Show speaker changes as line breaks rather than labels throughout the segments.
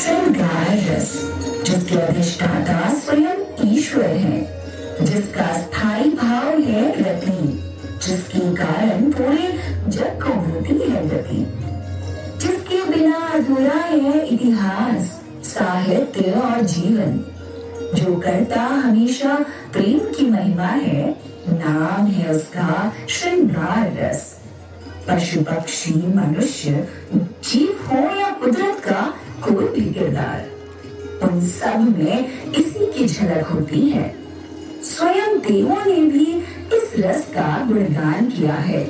श्रृंगार रस, जिसके अधिष्ठाता स्वयं ईश्वर है, जिसका स्थायी भाव है रति, जिसके कारण पूरे जग को होती है गति, जिसके बिना अधूरा है इतिहास, साहित्य और जीवन, जो करता हमेशा प्रेम की महिमा है, नाम है उसका श्रृंगार रस। पशु पक्षी मनुष्य जीव हो या कुदरत का कोई भी किरदार, उन सब में इसी की झलक होती है। स्वयं देवों ने भी इस रस का गुणगान किया है।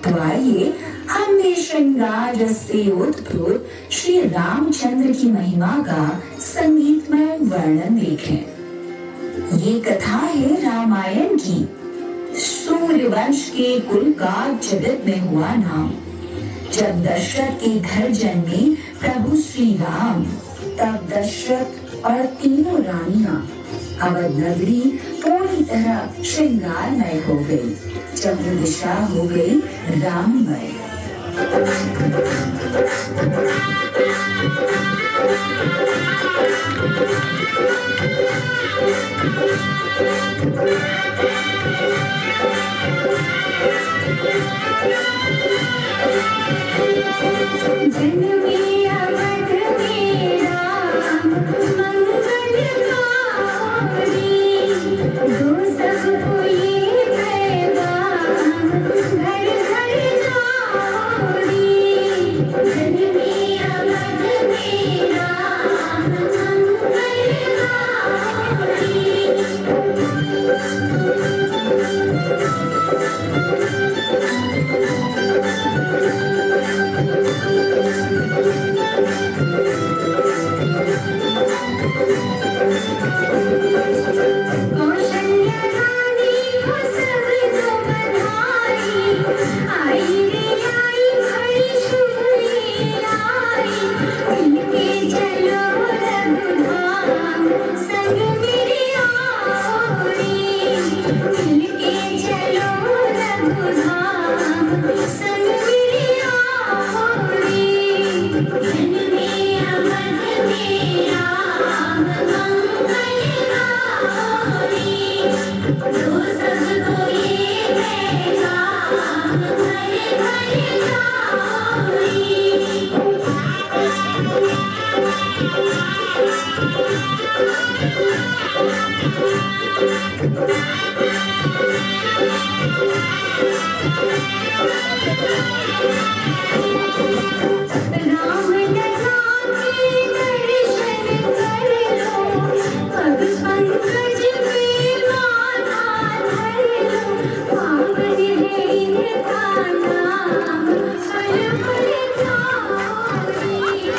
तो आइए हम भी श्रृंगार रस से ओतप्रोत श्री रामचंद्र की महिमा का संगीतमय वर्णन देखें। ये कथा है रामायण की। सूर्यवंश के कुल का जगत में हुआ नाम। जब दशरथ के घर जन्मे प्रभु श्री राम, तब दशरथ और तीनों रानियां अवध नगरी पूरी तरह श्रृंगारमय हो गई, चहुँ दिशा हो गई राममय।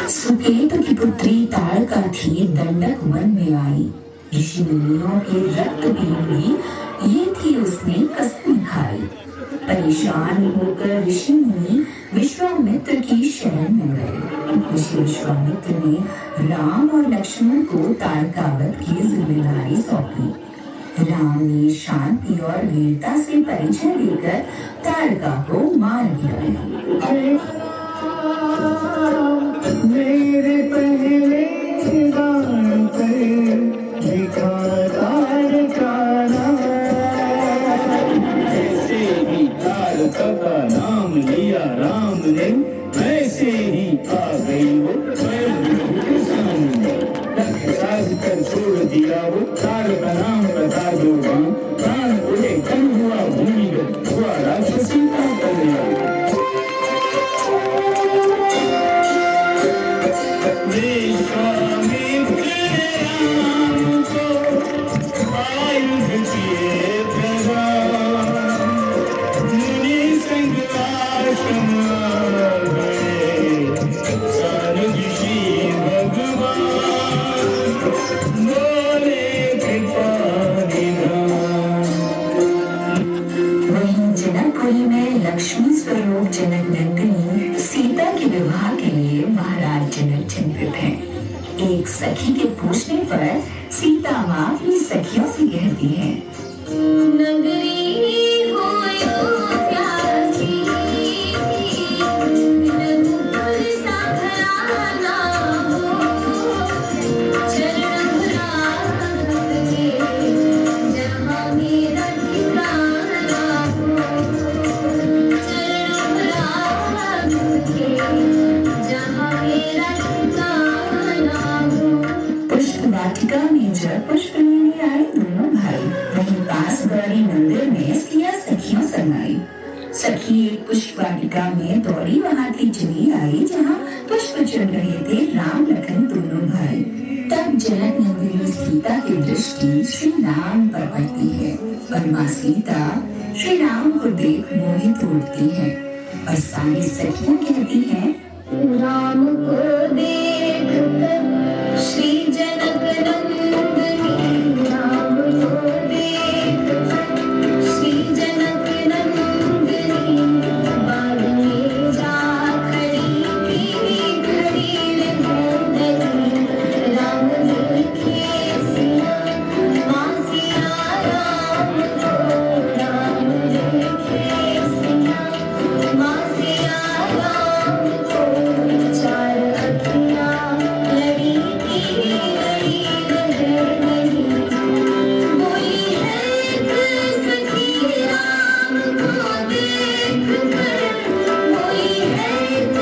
सुकेतु की पुत्री ताड़का थी दंडक वन में आई। ऋषि मुनियों के रक्त पीऊंगी, ये थी उसने कसम खाई। परेशान होकर ऋषि मुनि विश्वामित्र की शरण में गए। ऋषि विश्वामित्र ने राम और लक्ष्मण को ताड़कावध की जिम्मेदारी सौंपी। राम ने शांति और वीरता से परिचय देकर ताड़का को मार गिराया।
मेरे पहले गान पे लिखा तारका नाम, जैसे ही तारका का नाम लिया राम ने, वैसे ही आ गई वो स्वयं के सामने। साज कर छोड़ दिया वो तारका नाम का दुर्गान, प्राण उड़े कन हुआ भूमिगत, हुआ राक्षसी का कल्याण।
लक्ष्मी स्वरूप जनक नंदिनी सीता के विवाह के लिए महाराज जनक चिंतित हैं। एक सखी के पूछने पर सीता माँ अपनी सखियों से कहती है, नगरी वाटिका में जब पुष्प लेने आए दोनों भाई, वहीं पास गौरी मंदिर में सिया सखियों संग सखी एक पुष्प वाटिका में दौड़ी वहां की चली आई जहाँ पुष्प चुन रहे थे राम लखन दोनों भाई। तब जनक नंदिनी सीता की दृष्टि श्री राम पर पड़ती है और माँ सीता श्री राम को देख मोहित होती है और सारी सखियां कहती हैं,
राम को देख कर श्री जनक नंदिनी, राम को देख कर श्री जनक नंदिनी, बाग में जा खड़ी पीली घड़ी नंदनी, राम देखे सिया माँ सिया राम को, राम देखे सिया माँ सिया राम को, चार अखियाँ लड़ी की लड़ी रह गई, बोली है एक सखी राम को देख कर, बोली है एक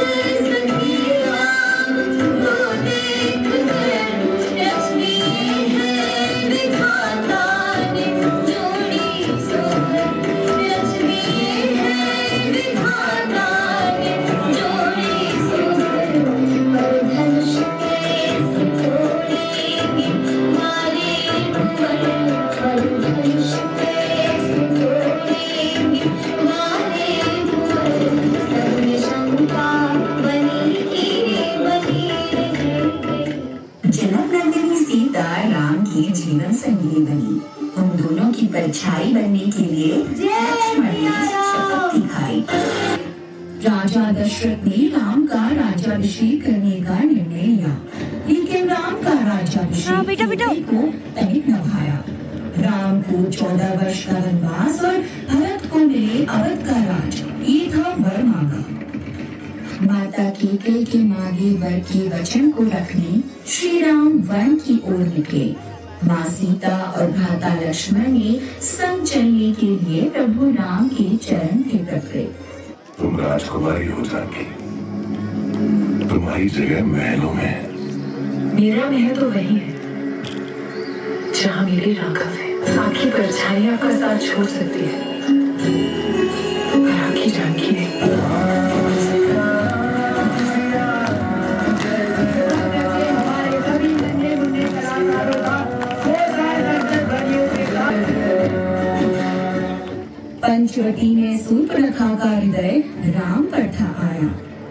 सखी राम को देख कर, लक्ष्मी है विधाता ने जोड़ी सोहर, लक्ष्मी है विधाता ने जोड़ी सोहर, पर धनुष कैसे तोड़ेंगे मारे कुंवर, पर धनुष कैसे तोड़ेंगे मारे कुंवर, सब में शंका बनी रह गई।
जनक नंदिनी सीता राम की जीवन संगी बनी। उन दोनों की परछाई बनने के लिए लक्ष्मण ने शपथ दिखाई। राजा दशरथ ने राम का राज्याभिषेक करने का निर्णय लिया, लेकिन राम का राज्याभिषेक होने को तनिक न भाया। राम को 14 वर्ष का वनवास और भरत को मिले अवध का राज, ये था वर मांगा। माता केकई के मांगे वर के वचन को रखने श्री राम वन की ओर निकले। माँ सीता और भ्राता लक्ष्मण ने संग चलने के लिए प्रभु राम के चरण लिपट गए।
तुम राजकुमारी हो जानकी, तुम्हारी जगह महलों में।
मेरा महल तो वही है जहाँ मेरे राघव है। आखी परछाई आपका साथ छोड़ सकती है, पर आखी जानकी नहीं।
पंचवटी में सूर्पनखा का हृदय राम पर था आया।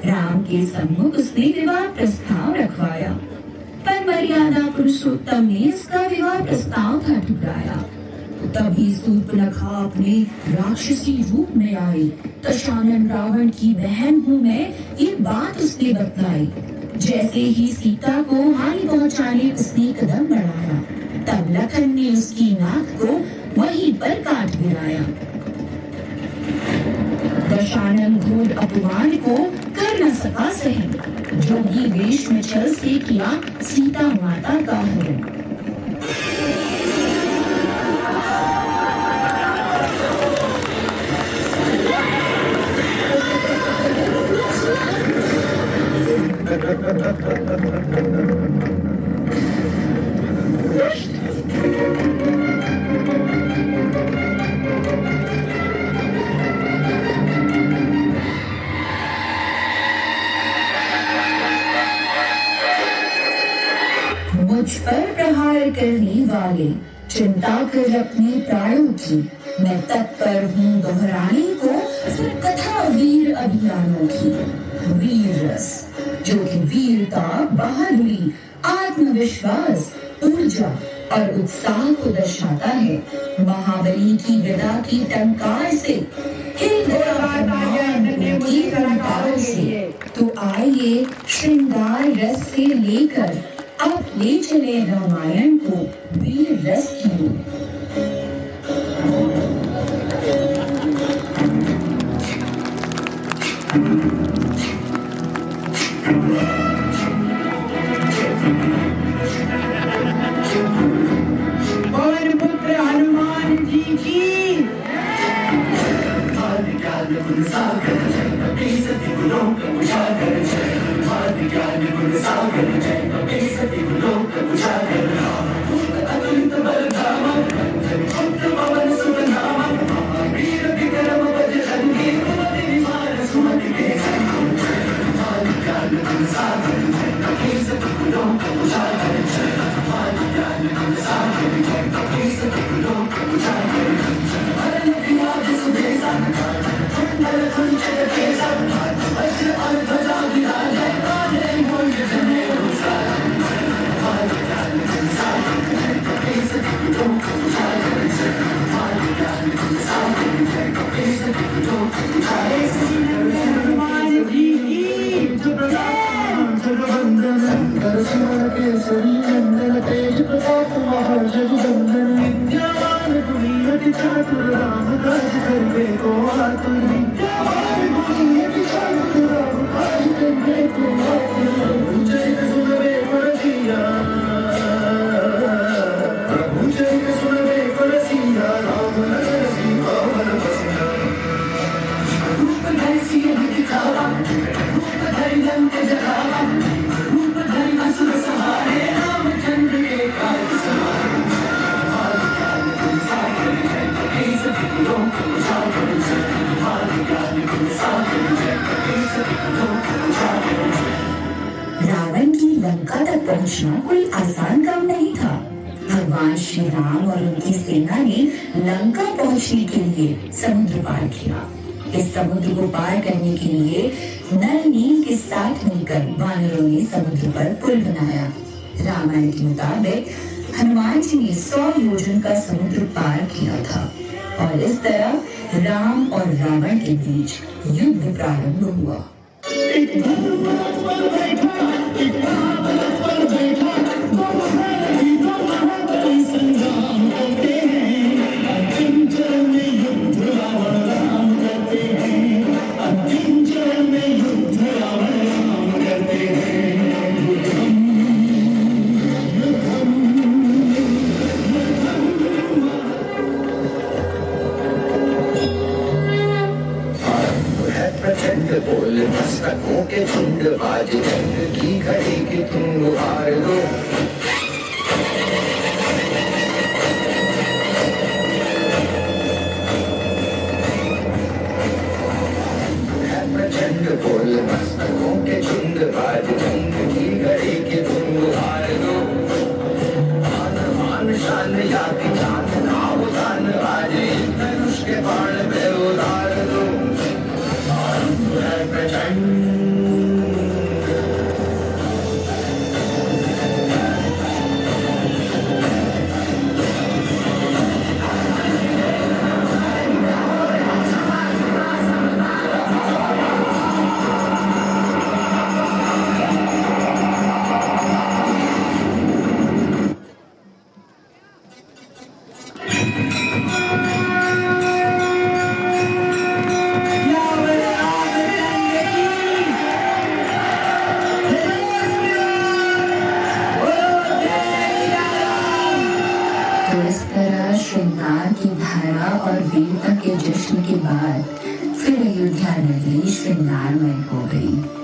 राम के सम्मुख उसने विवाह प्रस्ताव रखवाया, पर मर्यादा पुरुषोत्तम ने इसका विवाह प्रस्ताव था ठुकराया। तभी सूर्पनखा अपने राक्षसी रूप में आई। दशानन रावण की बहन हूँ मैं, ये बात उसने बतलाई। जैसे ही सीता को हानि पहुँचाने उसने कदम बढ़ाया, तब लखन ने उसकी नाक को वहीं पर काट गिराया। दशानन घोर अपमान को कर न सका सहन, जोगी वेश में छल से किया सीता माता का हरण। मुझ पर प्रहार करने वाले चिंता कर अपने प्राणों की, मैं तत्पर हूँ दोहराने को फिर कथा वीर अभियानों की। वीर रस जो कि वीरता, बहादुरी, आत्मविश्वास, ऊर्जा और उत्साह को दर्शाता है। महाबली की गदा की टंकार से, हिल गया ब्रह्मांड की टंकार से। तो आइए श्रृंगार रस से लेकर अब ले चले रामायण को वीर रस की ओर।
पवन पुत्र हनुमान जी की
सागर जय कपी सती लोक उजागर।
केसरी नंदन तेज प्रताप महाजगवंदन विद्यावान गुणियति चातुर राम काज करने को आतुर विद्यावान गुणियति चातुर राम काज करने को आतुर जय सुनवे परसिया प्रभु जय सुनवे परसिया राम नगर सीता वन बसिया रूप धरि सिंह दिखावा रूप धरि लंक जगावा रूप धरि असुर सहारे रामचंद्र के काज सवारे
रावण की लंका तक पहुंचना कोई आसान काम नहीं था। भगवान श्री राम और उनकी सेना ने लंका पहुंचने के लिए समुद्र पार किया। इस समुद्र को पार करने के लिए नल नील के साथ मिलकर वानरों ने समुद्र पर पुल बनाया। रामायण के मुताबिक हनुमान जी ने 100 योजन का समुद्र पार किया था और इस तरह राम और रावण के बीच युद्ध प्रारंभ हुआ।
एक धर्मराज पर बैठा एक महाबलक पर बैठा दो महारथी दो महाबली संग्राम करते हैं अंतिम चरण में युद्ध रावण राम करते हैं अंतिम चरण में युद्ध रावण राम करते हैं
प्रचंड बोल मस्तकों के झुंड बाज जंग की घड़ी की तुम उभार दो प्रचंड बोल मस्तकों के झुंड बाज जंग की घड़ी की तुम उभार दो मान मान शान या की जान नाव दान आज धनुष के बाण पे उतार दो
श्रृंगार की धारा और वीरता के जश्न के बाद फिर अयोध्या नगरी श्रृंगारमय हो गई।